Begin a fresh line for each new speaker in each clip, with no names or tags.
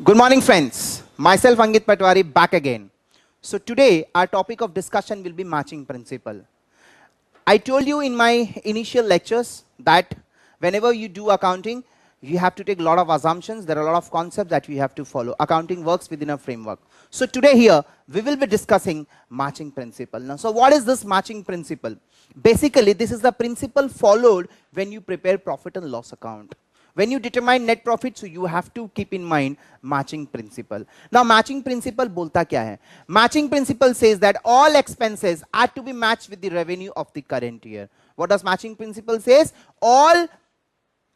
Good morning, friends. Myself, Ankit Patwari, back again. So today, our topic of discussion will be matching principle. I told you in my initial lectures that whenever you do accounting, you have to take a lot of assumptions. There are a lot of concepts that we have to follow. Accounting works within a framework. So today here, we will be discussing matching principle. Now, so what is this matching principle? Basically, this is the principle followed when you prepare profit and loss account. When you determine net profit, so you have to keep in mind matching principle. Now, matching principle बोलता क्या है? Matching principle says that all expenses are to be matched with the revenue of the current year. What does matching principle says? All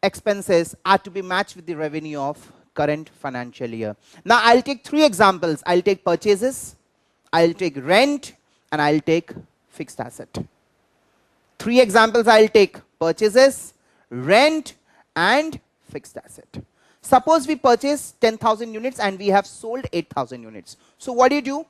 expenses are to be matched with the revenue of current financial year. Now, I'll take three examples. I'll take purchases, I'll take rent, and I'll take fixed asset. Three examples I'll take: purchases, rent, and fixed asset. Suppose we purchase 10,000 units and we have sold 8,000 units. So what do?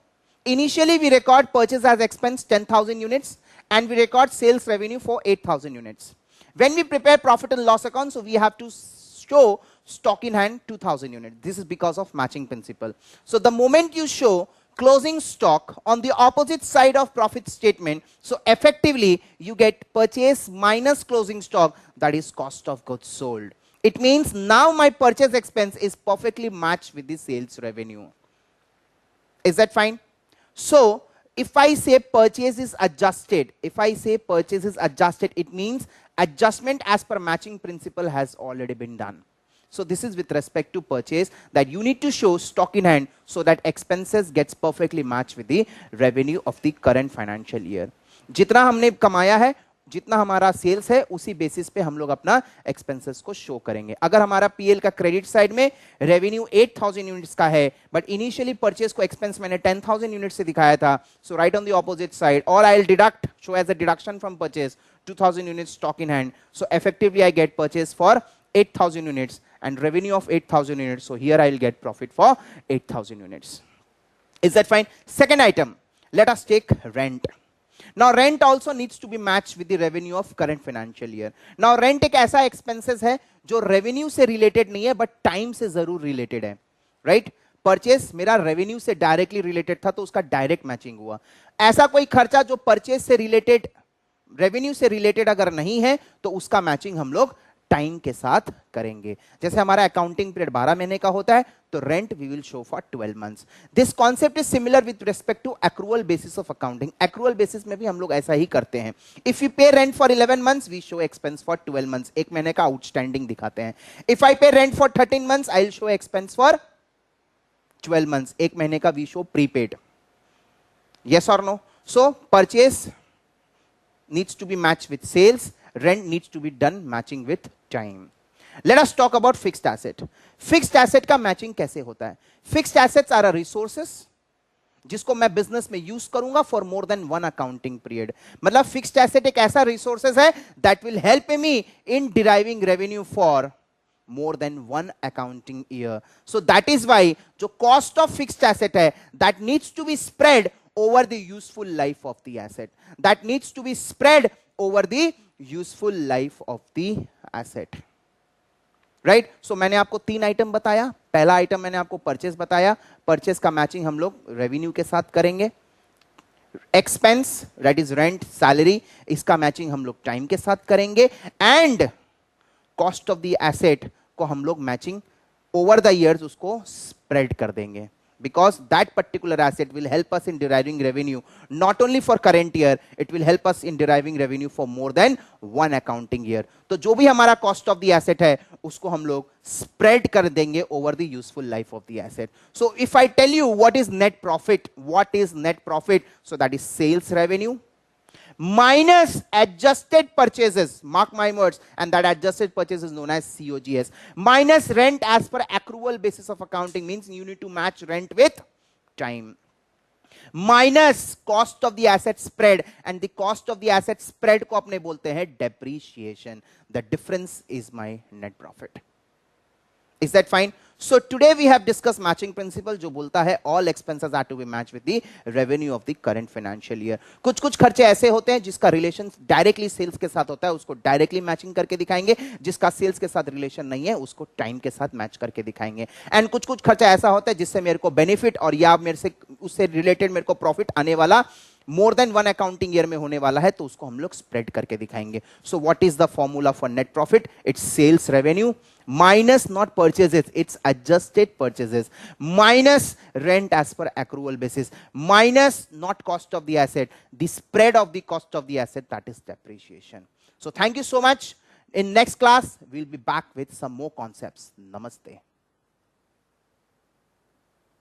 Initially we record purchase as expense 10,000 units and we record sales revenue for 8,000 units. When we prepare profit and loss account, so we have to show stock in hand 2,000 units. This is because of matching principle. So the moment you show closing stock on the opposite side of profit statement, so effectively you get purchase minus closing stock, that is cost of goods sold. It means now my purchase expense is perfectly matched with the sales revenue. Is that fine? So if I say purchase is adjusted, it means adjustment as per matching principle has already been done. So this is with respect to purchase, that you need to show stock in hand so that expenses gets perfectly matched with the revenue of the current financial year. जितना हमने कमाया है, जितना हमारा sales है, उसी basis पे हम लोग अपना एक्सपेंसेस को शो करेंगे. अगर हमारा पीएल का क्रेडिट साइड में रेवेन्यू 8,000 यूनिट्स का है, बट इनिशियली परचेस को एक्सपेंस मैंने 10,000 यूनिट्स से दिखाया था, so write on the opposite side, और I will deduct, show as a deduction from purchase 2,000 units stock in hand. So effectively I get purchase for 8,000 units and revenue of 8,000 units. So here I will get profit for 8,000 units. Is that fine? Second item, let us take rent. Now rent also needs to be matched with the revenue of current financial year. Now rent एक ऐसा expenses है जो revenue से related नहीं है but time से जरूर related है, right? Purchase मेरा revenue से directly related था तो उसका direct matching हुआ. ऐसा कोई खर्चा जो purchase से related, revenue से related अगर नहीं है तो उसका matching हम लोग टाइम के साथ करेंगे. जैसे हमारा अकाउंटिंग पीरियड 12 महीने का होता है तो rent we will show for 12 months. This concept is similar with respect to accrual basis of accounting. Accrual basis में भी हम लोग ऐसा ही करते हैं. If you pay rent for 11 months we show expense for 12 months. एक महीने का आउटस्टैंडिंग दिखाते हैं. If I pay rent for 13 months I will show expense for 12 months. एक महीने का वी शो प्रीपेड. यस और no? So purchase needs to be matched with sales, rent needs to be done matching with time. Let us talk about fixed asset. Fixed asset का matching कैसे होता है? Fixed assets are a resources जिसको मैं business में use करूंगा for more than one accounting period. मतलब fixed asset एक ऐसा रिसोर्सेज है that will help me in deriving revenue for more than one accounting year. So that is why जो cost of fixed asset है that needs to be spread over the useful life of the asset. That needs to be spread over the useful life of the asset. Right? So मैंने आपको 3 item बताया. पहला item मैंने आपको purchase बताया. Purchase का matching हम लोग रेवेन्यू के साथ करेंगे. Expense that is rent, salary, इसका मैचिंग हम लोग टाइम के साथ करेंगे. And cost of the asset को हम लोग मैचिंग ओवर द ईयर्स उसको स्प्रेड कर देंगे. Because that particular asset will help us in deriving revenue not only for current year, it will help us in deriving revenue for more than one accounting year. तो जो भी हमारा cost of the asset है उसको हम लोग spread कर देंगे over the useful life of the asset. So if I tell you what is net profit, so that is sales revenue minus adjusted purchases, mark my words, and that adjusted purchase is known as COGS, minus rent as per accrual basis of accounting, means you need to match rent with time, minus cost of the asset spread, and the cost of the asset spread को अपने बोलते हैं depreciation. The difference is my net profit. Is that fine? So today we have discussed matching principle जो बोलता है all expenses are to be matched with the revenue of the current financial year. कुछ कुछ खर्चे ऐसे होते हैं जिसका रिलेशन डायरेक्टली सेल्स के साथ होता है, उसको डायरेक्टली मैचिंग करके दिखाएंगे. जिसका सेल्स के साथ रिलेशन नहीं है उसको टाइम के साथ मैच करके दिखाएंगे. एंड कुछ कुछ खर्चा ऐसा होता है जिससे मेरे को बेनिफिट और या मेरे से उससे रिलेटेड मेरे को प्रॉफिट आने वाला more than one accounting year में होने वाला है, तो उसको हम लोग स्प्रेड करके दिखाएंगे. So what is the formula for net profit? It's sales revenue minus not purchases, it's adjusted purchases, minus rent as per accrual basis, minus not cost of the asset, the spread of the cost of the asset, that is depreciation. So thank you so much. In next class we'll be back with some more concepts. Namaste.